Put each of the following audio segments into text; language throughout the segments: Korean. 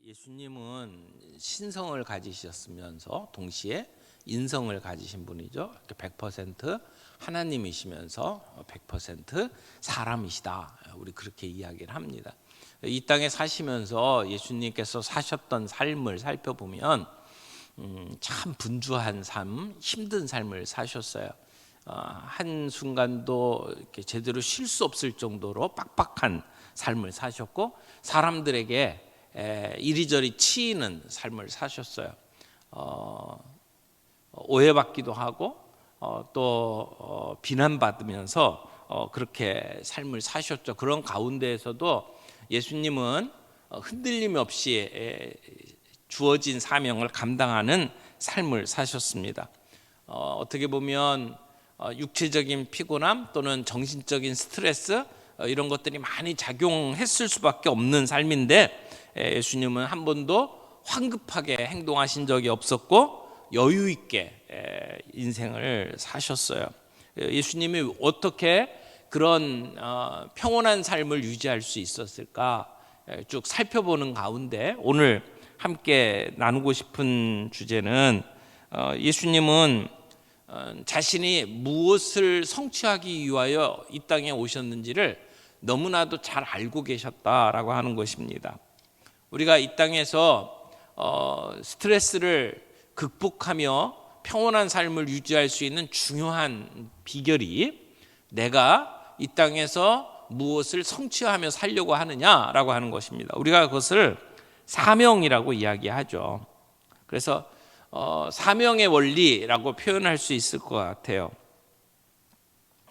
예수님은 신성을 가지셨으면서 동시에 인성을 가지신 분이죠. 100% 하나님이시면서 100% 사람이시다. 우리 그렇게 이야기를 합니다. 이 땅에 사시면서 예수님께서 사셨던 삶을 살펴보면 참 분주한 삶, 힘든 삶을 사셨어요. 한 순간도 이렇게 제대로 쉴 수 없을 정도로 빡빡한 삶을 사셨고, 사람들에게 이리저리 치이는 삶을 사셨어요. 오해받기도 하고 또 비난받으면서 그렇게 삶을 사셨죠. 그런 가운데에서도 예수님은 흔들림 없이 주어진 사명을 감당하는 삶을 사셨습니다. 어떻게 보면 육체적인 피곤함 또는 정신적인 스트레스 이런 것들이 많이 작용했을 수밖에 없는 삶인데, 예수님은 한 번도 황급하게 행동하신 적이 없었고 여유 있게 인생을 사셨어요. 예수님이 어떻게 그런 평온한 삶을 유지할 수 있었을까 쭉 살펴보는 가운데 오늘 함께 나누고 싶은 주제는, 예수님은 자신이 무엇을 성취하기 위하여 이 땅에 오셨는지를 너무나도 잘 알고 계셨다라고 하는 것입니다. 우리가 이 땅에서 스트레스를 극복하며 평온한 삶을 유지할 수 있는 중요한 비결이 내가 이 땅에서 무엇을 성취하며 살려고 하느냐라고 하는 것입니다. 우리가 그것을 사명이라고 이야기하죠. 그래서 사명의 원리라고 표현할 수 있을 것 같아요.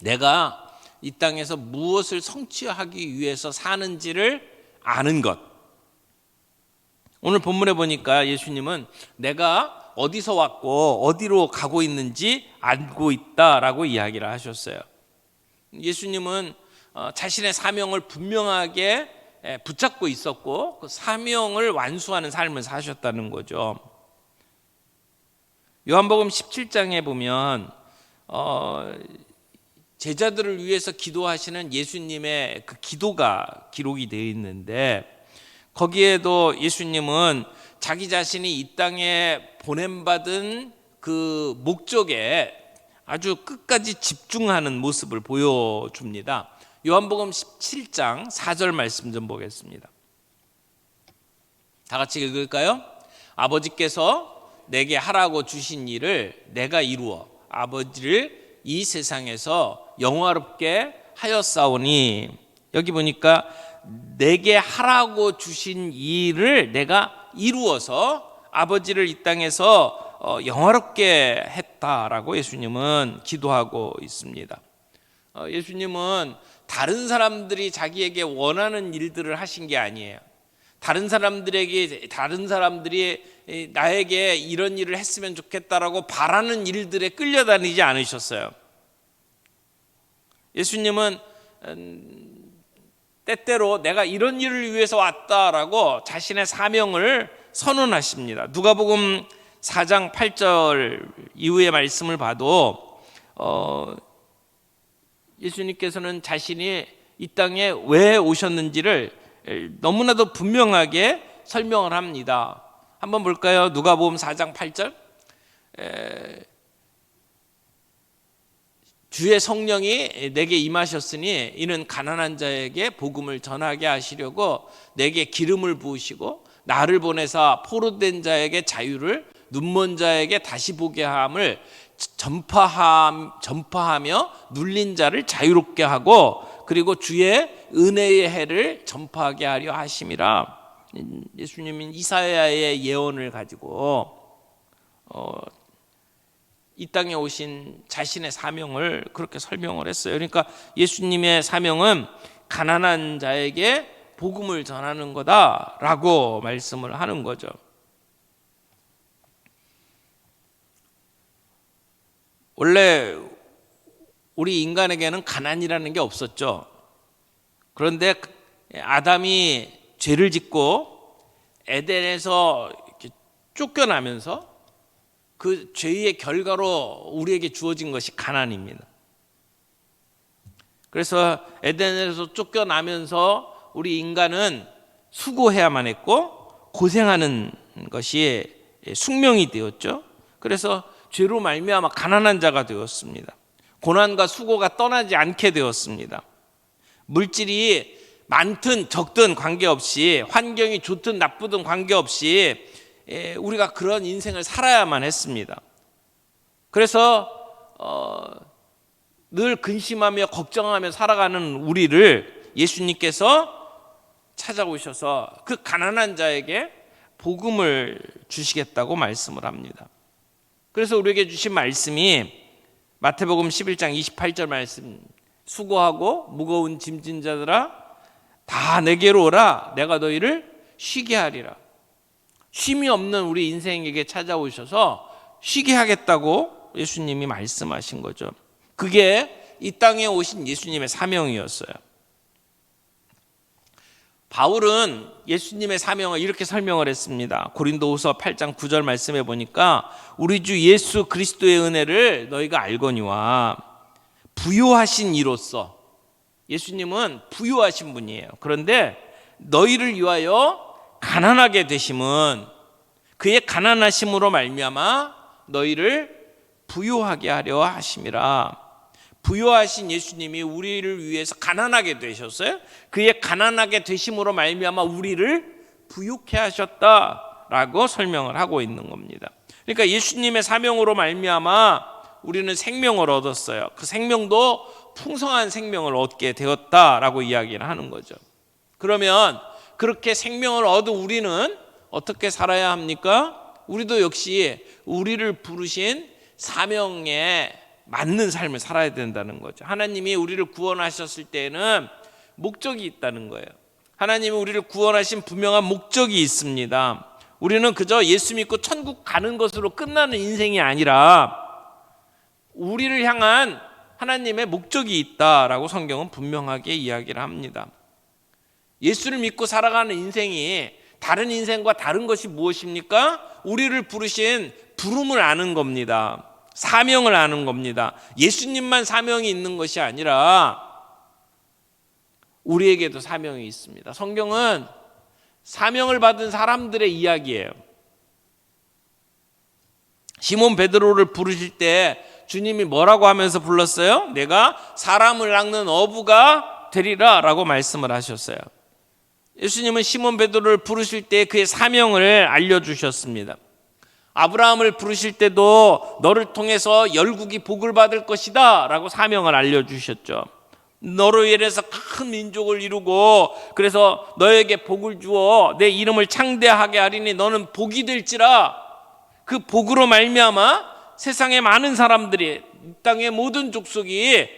내가 이 땅에서 무엇을 성취하기 위해서 사는지를 아는 것. 오늘 본문에 보니까 예수님은 내가 어디서 왔고 어디로 가고 있는지 알고 있다라고 이야기를 하셨어요. 예수님은 자신의 사명을 분명하게 붙잡고 있었고 그 사명을 완수하는 삶을 사셨다는 거죠. 요한복음 17장에 보면 제자들을 위해서 기도하시는 예수님의 그 기도가 기록이 되어 있는데, 거기에도 예수님은 자기 자신이 이 땅에 보냄받은 그 목적에 아주 끝까지 집중하는 모습을 보여줍니다. 요한복음 17장 4절 말씀 좀 보겠습니다. 다 같이 읽을까요? 아버지께서 내게 하라고 주신 일을 내가 이루어 아버지를 이 세상에서 영화롭게 하였사오니, 여기 보니까 내게 하라고 주신 일을 내가 이루어서 아버지를 이 땅에서 영화롭게 했다라고 예수님은 기도하고 있습니다. 예수님은 다른 사람들이 자기에게 원하는 일들을 하신 게 아니에요. 다른 사람들이 나에게 이런 일을 했으면 좋겠다라고 바라는 일들에 끌려다니지 않으셨어요. 예수님은 때때로 내가 이런 일을 위해서 왔다라고 자신의 사명을 선언하십니다. 누가복음 4장 8절 이후의 말씀을 봐도 예수님께서는 자신이 이 땅에 왜 오셨는지를 너무나도 분명하게 설명을 합니다. 한번 볼까요? 누가복음 4장 8절. 주의 성령이 내게 임하셨으니 이는 가난한 자에게 복음을 전하게 하시려고 내게 기름을 부으시고 나를 보내사 포로된 자에게 자유를, 눈먼 자에게 다시 보게 함을 전파하며 눌린 자를 자유롭게 하고, 그리고 주의 은혜의 해를 전파하게 하려 하심이라. 예수님은 이사야의 예언을 가지고 이 땅에 오신 자신의 사명을 그렇게 설명을 했어요. 그러니까 예수님의 사명은 가난한 자에게 복음을 전하는 거다라고 말씀을 하는 거죠. 원래 우리 인간에게는 가난이라는 게 없었죠. 그런데 아담이 죄를 짓고 에덴에서 이렇게 쫓겨나면서 그 죄의 결과로 우리에게 주어진 것이 가난입니다. 그래서 에덴에서 쫓겨나면서 우리 인간은 수고해야만 했고 고생하는 것이 숙명이 되었죠. 그래서 죄로 말미암아 가난한 자가 되었습니다. 고난과 수고가 떠나지 않게 되었습니다. 물질이 많든 적든 관계없이, 환경이 좋든 나쁘든 관계없이 우리가 그런 인생을 살아야만 했습니다. 그래서 늘 근심하며 걱정하며 살아가는 우리를 예수님께서 찾아오셔서 그 가난한 자에게 복음을 주시겠다고 말씀을 합니다. 그래서 우리에게 주신 말씀이 마태복음 11장 28절 말씀, 수고하고 무거운 짐진 자들아 다 내게로 오라, 내가 너희를 쉬게 하리라. 쉼이 없는 우리 인생에게 찾아오셔서 쉬게 하겠다고 예수님이 말씀하신 거죠. 그게 이 땅에 오신 예수님의 사명이었어요. 바울은 예수님의 사명을 이렇게 설명을 했습니다. 고린도후서 8장 9절 말씀해 보니까 우리 주 예수 그리스도의 은혜를 너희가 알거니와 부요하신 이로써, 예수님은 부요하신 분이에요. 그런데 너희를 위하여 가난하게 되심은 그의 가난하심으로 말미암아 너희를 부요하게 하려 하심이라. 부요하신 예수님이 우리를 위해서 가난하게 되셨어요. 그의 가난하게 되심으로 말미암아 우리를 부요케 하셨다라고 설명을 하고 있는 겁니다. 그러니까 예수님의 사명으로 말미암아 우리는 생명을 얻었어요. 그 생명도 풍성한 생명을 얻게 되었다라고 이야기를 하는 거죠. 그러면 그렇게 생명을 얻은 우리는 어떻게 살아야 합니까? 우리도 역시 우리를 부르신 사명에 맞는 삶을 살아야 된다는 거죠. 하나님이 우리를 구원하셨을 때에는 목적이 있다는 거예요. 하나님이 우리를 구원하신 분명한 목적이 있습니다. 우리는 그저 예수 믿고 천국 가는 것으로 끝나는 인생이 아니라 우리를 향한 하나님의 목적이 있다라고 성경은 분명하게 이야기를 합니다. 예수를 믿고 살아가는 인생이 다른 인생과 다른 것이 무엇입니까? 우리를 부르신 부름을 아는 겁니다. 사명을 아는 겁니다. 예수님만 사명이 있는 것이 아니라 우리에게도 사명이 있습니다. 성경은 사명을 받은 사람들의 이야기예요. 시몬 베드로를 부르실 때 주님이 뭐라고 하면서 불렀어요? 내가 사람을 낚는 어부가 되리라 라고 말씀을 하셨어요. 예수님은 시몬 베드로를 부르실 때 그의 사명을 알려주셨습니다. 아브라함을 부르실 때도 너를 통해서 열국이 복을 받을 것이다 라고 사명을 알려주셨죠. 너로 인해서 큰 민족을 이루고 그래서 너에게 복을 주어 내 이름을 창대하게 하리니 너는 복이 될지라. 그 복으로 말미암아 세상의 많은 사람들이, 이 땅의 모든 족속이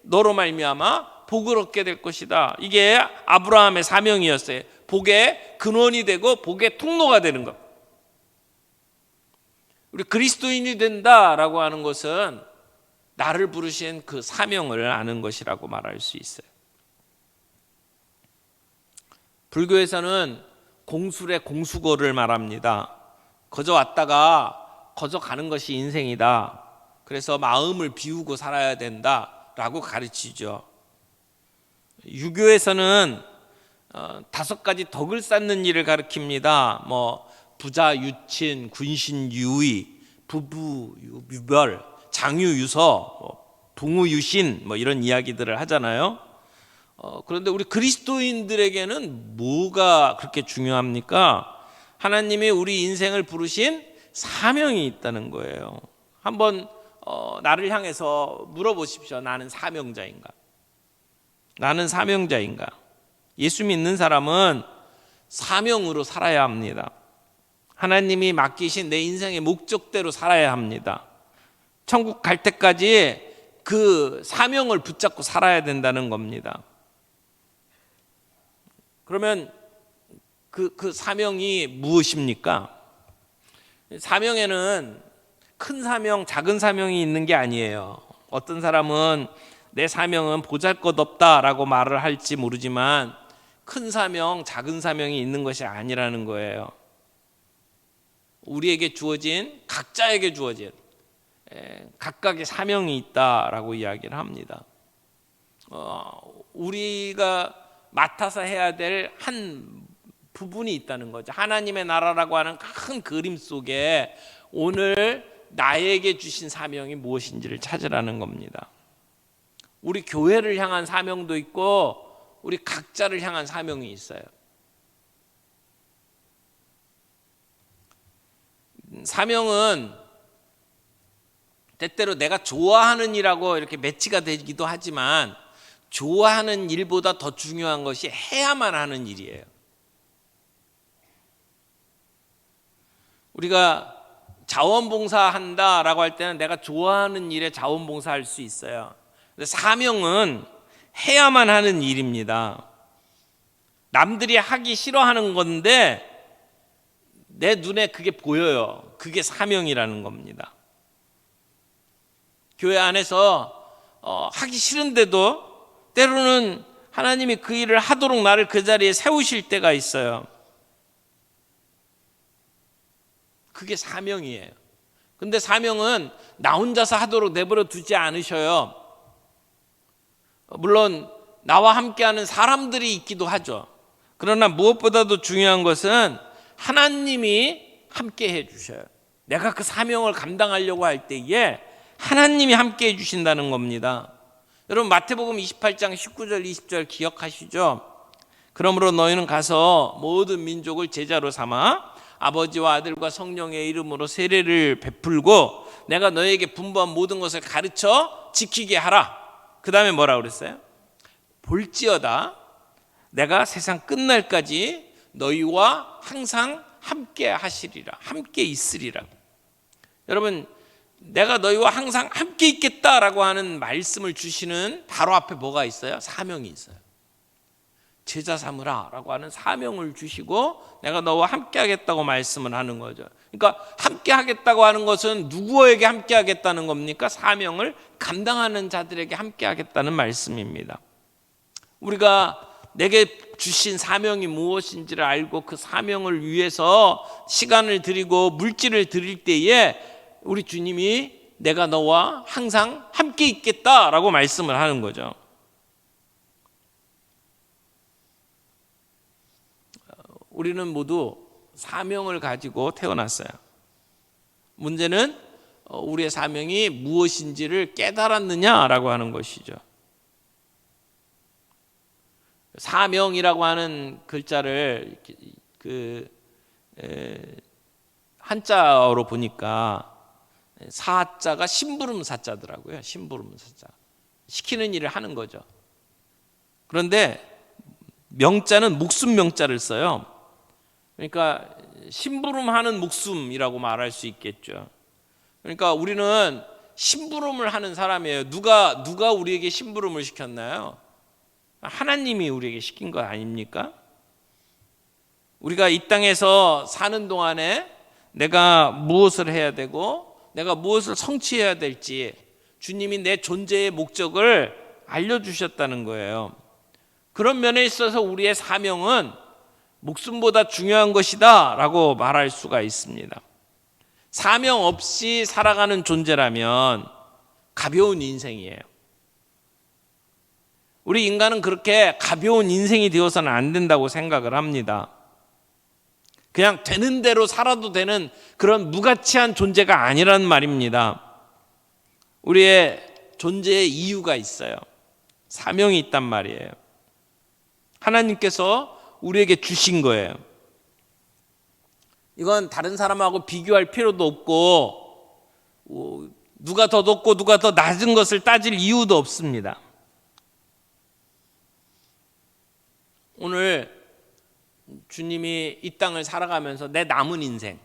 너로 말미암아 복을 얻게 될 것이다. 이게 아브라함의 사명이었어요. 복의 근원이 되고 복의 통로가 되는 것. 우리 그리스도인이 된다라고 하는 것은 나를 부르신 그 사명을 아는 것이라고 말할 수 있어요. 불교에서는 공술의 공수거를 말합니다. 거저 왔다가 거저 가는 것이 인생이다. 그래서 마음을 비우고 살아야 된다라고 가르치죠. 유교에서는 5가지 덕을 쌓는 일을 가르칩니다. 부자 유친, 군신 유의, 부부 유별, 장유 유서, 동우 유신 이런 이야기들을 하잖아요. 그런데 우리 그리스도인들에게는 뭐가 그렇게 중요합니까? 하나님이 우리 인생을 부르신 사명이 있다는 거예요. 한번 나를 향해서 물어보십시오. 나는 사명자인가? 나는 사명자인가? 예수 믿는 사람은 사명으로 살아야 합니다. 하나님이 맡기신 내 인생의 목적대로 살아야 합니다. 천국 갈 때까지 그 사명을 붙잡고 살아야 된다는 겁니다. 그러면 그 사명이 무엇입니까? 사명에는 큰 사명, 작은 사명이 있는 게 아니에요. 어떤 사람은 내 사명은 보잘것없다라고 말을 할지 모르지만 큰 사명, 작은 사명이 있는 것이 아니라는 거예요. 우리에게 주어진, 각자에게 주어진 각각의 사명이 있다라고 이야기를 합니다. 우리가 맡아서 해야 될 한 부분이 있다는 거죠. 하나님의 나라라고 하는 큰 그림 속에 오늘 나에게 주신 사명이 무엇인지를 찾으라는 겁니다. 우리 교회를 향한 사명도 있고 우리 각자를 향한 사명이 있어요. 사명은 때때로 내가 좋아하는 일하고 이렇게 매치가 되기도 하지만 좋아하는 일보다 더 중요한 것이 해야만 하는 일이에요. 우리가 자원봉사한다라고 할 때는 내가 좋아하는 일에 자원봉사할 수 있어요. 근데 사명은 해야만 하는 일입니다. 남들이 하기 싫어하는 건데 내 눈에 그게 보여요. 그게 사명이라는 겁니다. 교회 안에서 하기 싫은데도 때로는 하나님이 그 일을 하도록 나를 그 자리에 세우실 때가 있어요. 그게 사명이에요. 근데 사명은 나 혼자서 하도록 내버려 두지 않으셔요. 물론 나와 함께하는 사람들이 있기도 하죠. 그러나 무엇보다도 중요한 것은 하나님이 함께 해주셔요. 내가 그 사명을 감당하려고 할 때에 하나님이 함께 해주신다는 겁니다. 여러분 마태복음 28장 19절 20절 기억하시죠? 그러므로 너희는 가서 모든 민족을 제자로 삼아 아버지와 아들과 성령의 이름으로 세례를 베풀고 내가 너희에게 분부한 모든 것을 가르쳐 지키게 하라. 그 다음에 뭐라 그랬어요? 볼지어다 내가 세상 끝날까지 너희와 항상 함께 하시리라. 함께 있으리라. 여러분 내가 너희와 항상 함께 있겠다라고 하는 말씀을 주시는 바로 앞에 뭐가 있어요? 사명이 있어요. 제자 삼으라 라고 하는 사명을 주시고 내가 너와 함께 하겠다고 말씀을 하는 거죠. 그러니까 함께 하겠다고 하는 것은 누구에게 함께 하겠다는 겁니까? 사명을 감당하는 자들에게 함께 하겠다는 말씀입니다. 우리가 내게 주신 사명이 무엇인지를 알고 그 사명을 위해서 시간을 드리고 물질을 드릴 때에 우리 주님이 내가 너와 항상 함께 있겠다라고 말씀을 하는 거죠. 우리는 모두 사명을 가지고 태어났어요. 문제는 우리의 사명이 무엇인지를 깨달았느냐라고 하는 것이죠. 사명이라고 하는 글자를 한자어로 보니까 사자가 심부름 사자더라고요. 심부름 사자. 시키는 일을 하는 거죠. 그런데 명자는 목숨 명자를 써요. 그러니까 심부름하는 목숨이라고 말할 수 있겠죠. 그러니까 우리는 심부름을 하는 사람이에요. 누가 우리에게 심부름을 시켰나요? 하나님이 우리에게 시킨 거 아닙니까? 우리가 이 땅에서 사는 동안에 내가 무엇을 해야 되고 내가 무엇을 성취해야 될지 주님이 내 존재의 목적을 알려주셨다는 거예요. 그런 면에 있어서 우리의 사명은 목숨보다 중요한 것이다 라고 말할 수가 있습니다. 사명 없이 살아가는 존재라면 가벼운 인생이에요. 우리 인간은 그렇게 가벼운 인생이 되어서는 안 된다고 생각을 합니다. 그냥 되는 대로 살아도 되는 그런 무가치한 존재가 아니란 말입니다. 우리의 존재의 이유가 있어요. 사명이 있단 말이에요. 하나님께서 우리에게 주신 거예요. 이건 다른 사람하고 비교할 필요도 없고 누가 더 높고 누가 더 낮은 것을 따질 이유도 없습니다. 오늘 주님이 이 땅을 살아가면서 내 남은 인생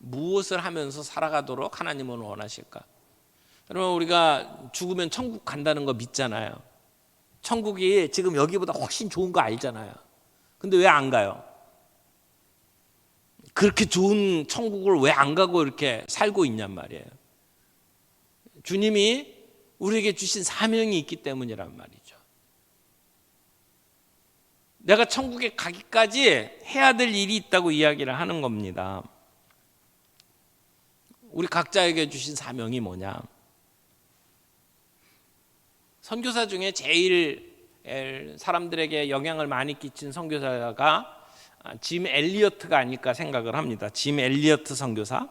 무엇을 하면서 살아가도록 하나님은 원하실까? 여러분 우리가 죽으면 천국 간다는 거 믿잖아요. 천국이 지금 여기보다 훨씬 좋은 거 알잖아요. 근데 왜 안 가요? 그렇게 좋은 천국을 왜 안 가고 이렇게 살고 있냔 말이에요. 주님이 우리에게 주신 사명이 있기 때문이란 말이죠. 내가 천국에 가기까지 해야 될 일이 있다고 이야기를 하는 겁니다. 우리 각자에게 주신 사명이 뭐냐? 선교사 중에 제일 사람들에게 영향을 많이 끼친 선교사가 짐 엘리어트가 아닐까 생각을 합니다. 짐 엘리어트 선교사.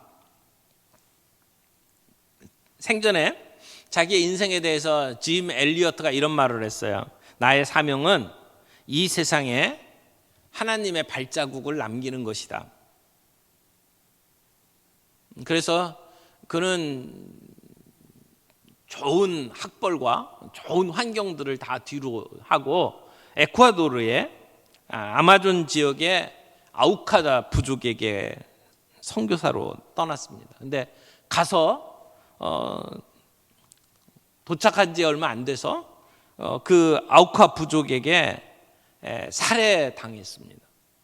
생전에 자기의 인생에 대해서 짐 엘리어트가 이런 말을 했어요. 나의 사명은 이 세상에 하나님의 발자국을 남기는 것이다. 그래서 그는 좋은 학벌과 좋은 환경들을 다 뒤로 하고 에콰도르의 아마존 지역의 아우카다 부족에게 선교사로 떠났습니다. 근데 가서 도착한 지 얼마 안 돼서 그 아우카 부족에게 살해당했습니다.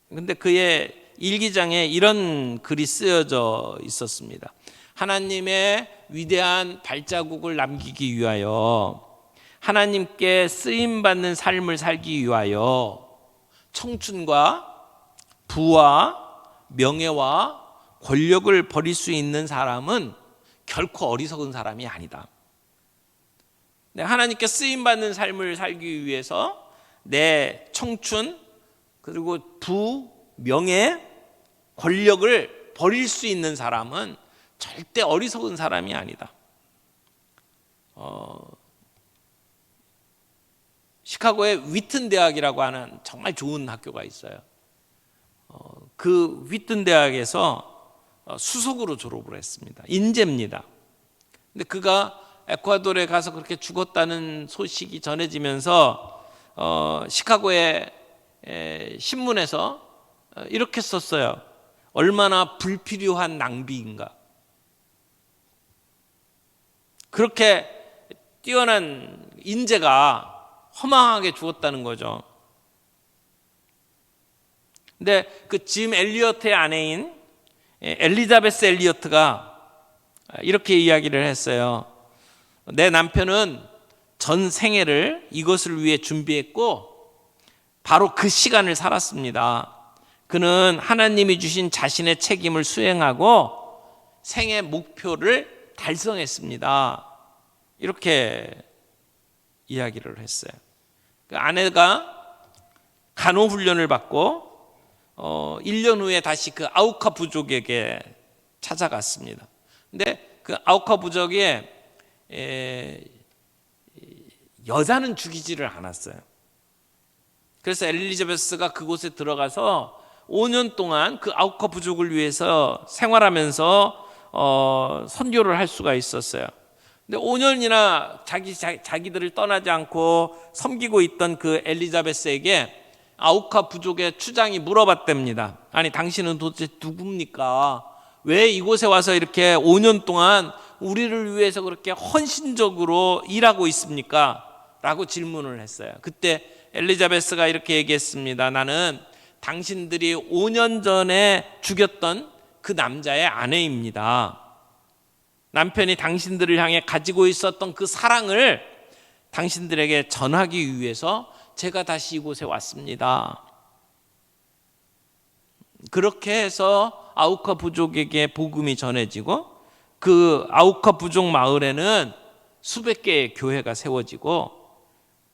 근데 그의 일기장에 이런 글이 쓰여져 있었습니다. 하나님의 위대한 발자국을 남기기 위하여, 하나님께 쓰임받는 삶을 살기 위하여 청춘과 부와 명예와 권력을 버릴 수 있는 사람은 결코 어리석은 사람이 아니다. 하나님께 쓰임받는 삶을 살기 위해서 내 청춘 그리고 부, 명예, 권력을 버릴 수 있는 사람은 절대 어리석은 사람이 아니다. 시카고의 위튼 대학이라고 하는 정말 좋은 학교가 있어요. 그 위튼 대학에서 수석으로 졸업을 했습니다. 인재입니다. 근데 그가 에콰도르에 가서 그렇게 죽었다는 소식이 전해지면서 시카고의 신문에서 이렇게 썼어요. 얼마나 불필요한 낭비인가. 그렇게 뛰어난 인재가 허망하게 죽었다는 거죠. 근데 그 짐 엘리어트의 아내인 엘리자베스 엘리어트가 이렇게 이야기를 했어요. 내 남편은 전 생애를 이것을 위해 준비했고 바로 그 시간을 살았습니다. 그는 하나님이 주신 자신의 책임을 수행하고 생애 목표를 달성했습니다. 이렇게 이야기를 했어요. 그 아내가 간호훈련을 받고 1년 후에 다시 그 아우카 부족에게 찾아갔습니다. 근데 그 아우카 부족에 여자는 죽이지를 않았어요. 그래서 엘리자베스가 그곳에 들어가서 5년 동안 그 아우카 부족을 위해서 생활하면서 선교를 할 수가 있었어요. 근데 5년이나 자기들을 떠나지 않고 섬기고 있던 그 엘리자베스에게 아우카 부족의 추장이 물어봤답니다. 아니, 당신은 도대체 누굽니까? 왜 이곳에 와서 이렇게 5년 동안 우리를 위해서 그렇게 헌신적으로 일하고 있습니까? 라고 질문을 했어요. 그때 엘리자베스가 이렇게 얘기했습니다. 나는 당신들이 5년 전에 죽였던 그 남자의 아내입니다. 남편이 당신들을 향해 가지고 있었던 그 사랑을 당신들에게 전하기 위해서 제가 다시 이곳에 왔습니다. 그렇게 해서 아우카 부족에게 복음이 전해지고 그 아우카 부족 마을에는 수백 개의 교회가 세워지고,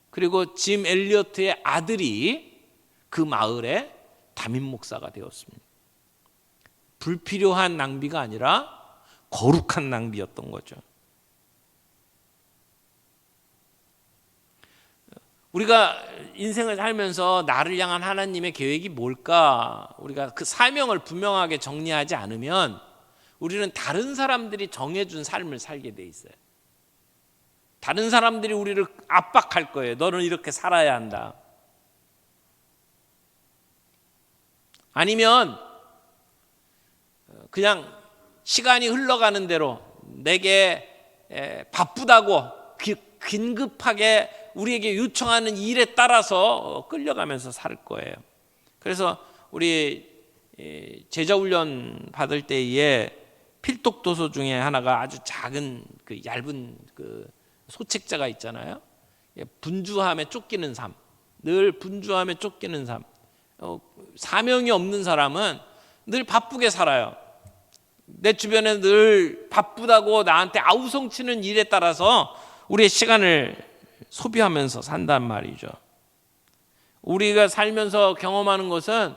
그리고 짐 엘리어트의 아들이 그 마을의 담임 목사가 되었습니다. 불필요한 낭비가 아니라 거룩한 낭비였던 거죠. 우리가 인생을 살면서 나를 향한 하나님의 계획이 뭘까? 우리가 그 사명을 분명하게 정리하지 않으면 우리는 다른 사람들이 정해준 삶을 살게 돼 있어요. 다른 사람들이 우리를 압박할 거예요. 너는 이렇게 살아야 한다. 아니면 그냥 시간이 흘러가는 대로 내게 바쁘다고 긴급하게 우리에게 요청하는 일에 따라서 끌려가면서 살 거예요. 그래서 우리 제자훈련 받을 때에 필독 도서 중에 하나가 아주 작은 그 얇은 그 소책자가 있잖아요. 분주함에 쫓기는 삶, 늘 분주함에 쫓기는 삶. 사명이 없는 사람은 늘 바쁘게 살아요. 내 주변에 늘 바쁘다고 나한테 아우성치는 일에 따라서 우리의 시간을 소비하면서 산단 말이죠. 우리가 살면서 경험하는 것은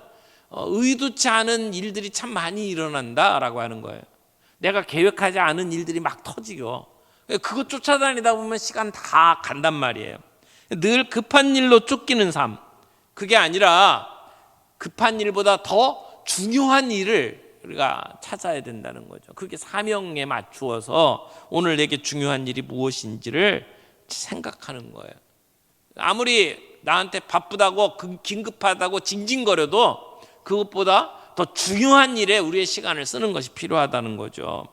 의도치 않은 일들이 참 많이 일어난다라고 하는 거예요. 내가 계획하지 않은 일들이 막 터지고 그거 쫓아다니다 보면 시간 다 간단 말이에요. 늘 급한 일로 쫓기는 삶, 그게 아니라 급한 일보다 더 중요한 일을 우리가 찾아야 된다는 거죠. 그게 사명에 맞추어서 오늘 내게 중요한 일이 무엇인지를 생각하는 거예요. 아무리 나한테 바쁘다고 긴급하다고 징징거려도 그것보다 더 중요한 일에 우리의 시간을 쓰는 것이 필요하다는 거죠.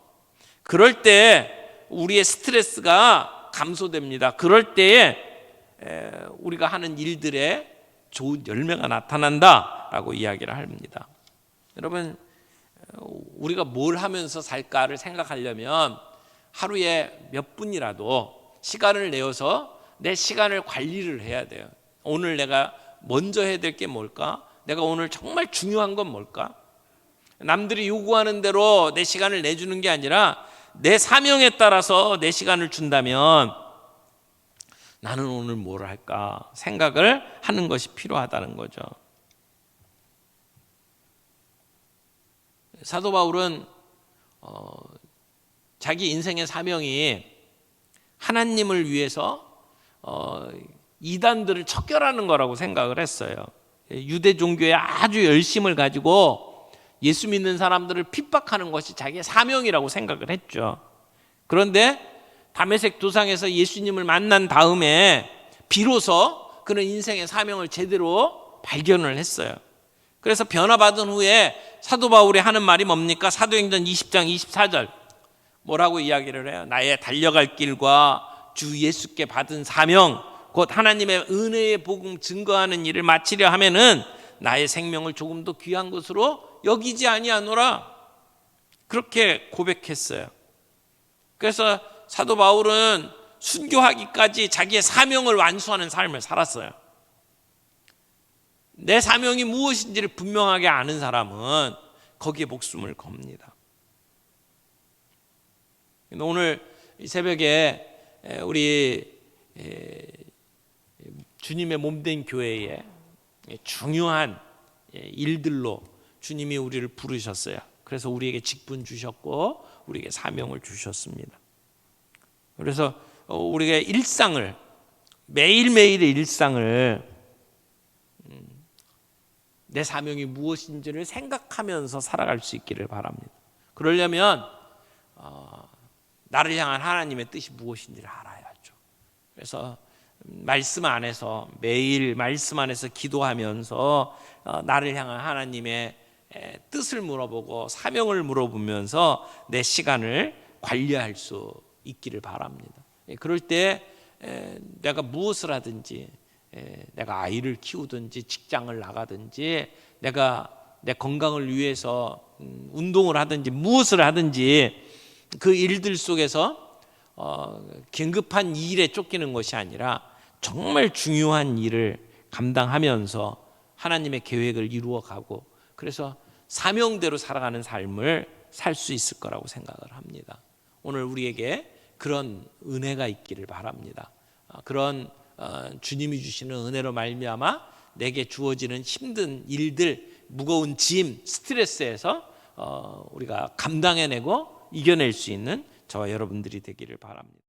그럴 때 우리의 스트레스가 감소됩니다. 그럴 때에 우리가 하는 일들에 좋은 열매가 나타난다라고 이야기를 합니다. 여러분, 우리가 뭘 하면서 살까를 생각하려면 하루에 몇 분이라도 시간을 내어서 내 시간을 관리를 해야 돼요. 오늘 내가 먼저 해야 될 게 뭘까? 내가 오늘 정말 중요한 건 뭘까? 남들이 요구하는 대로 내 시간을 내주는 게 아니라 내 사명에 따라서 내 시간을 준다면 나는 오늘 뭘 할까 생각을 하는 것이 필요하다는 거죠. 사도 바울은 자기 인생의 사명이 하나님을 위해서 이단들을 척결하는 거라고 생각을 했어요. 유대 종교에 아주 열심을 가지고 예수 믿는 사람들을 핍박하는 것이 자기의 사명이라고 생각을 했죠. 그런데 다메섹 도상에서 예수님을 만난 다음에 비로소 그는 인생의 사명을 제대로 발견을 했어요. 그래서 변화받은 후에 사도 바울이 하는 말이 뭡니까? 사도행전 20장 24절 뭐라고 이야기를 해요? 나의 달려갈 길과 주 예수께 받은 사명, 곧 하나님의 은혜의 복음 증거하는 일을 마치려 하면은 나의 생명을 조금 더 귀한 것으로 여기지 아니하노라. 그렇게 고백했어요. 그래서 사도 바울은 순교하기까지 자기의 사명을 완수하는 삶을 살았어요. 내 사명이 무엇인지를 분명하게 아는 사람은 거기에 목숨을 겁니다. 오늘 이 새벽에 우리 주님의 몸된 교회에 중요한 일들로 주님이 우리를 부르셨어요. 그래서 우리에게 직분 주셨고 우리에게 사명을 주셨습니다. 그래서 우리가 일상을 매일매일의 일상을 내 사명이 무엇인지를 생각하면서 살아갈 수 있기를 바랍니다. 그러려면 나를 향한 하나님의 뜻이 무엇인지를 알아야죠. 그래서 말씀 안에서 매일 말씀 안에서 기도하면서 나를 향한 하나님의 뜻을 물어보고 사명을 물어보면서 내 시간을 관리할 수 있기를 바랍니다. 그럴 때 내가 무엇을 하든지 내가 아이를 키우든지 직장을 나가든지 내가 내 건강을 위해서 운동을 하든지 무엇을 하든지 그 일들 속에서 긴급한 일에 쫓기는 것이 아니라 정말 중요한 일을 감당하면서 하나님의 계획을 이루어가고 그래서 사명대로 살아가는 삶을 살 수 있을 거라고 생각을 합니다. 오늘 우리에게 그런 은혜가 있기를 바랍니다. 그런 주님이 주시는 은혜로 말미암아 내게 주어지는 힘든 일들, 무거운 짐, 스트레스에서 우리가 감당해내고 이겨낼 수 있는 저와 여러분들이 되기를 바랍니다.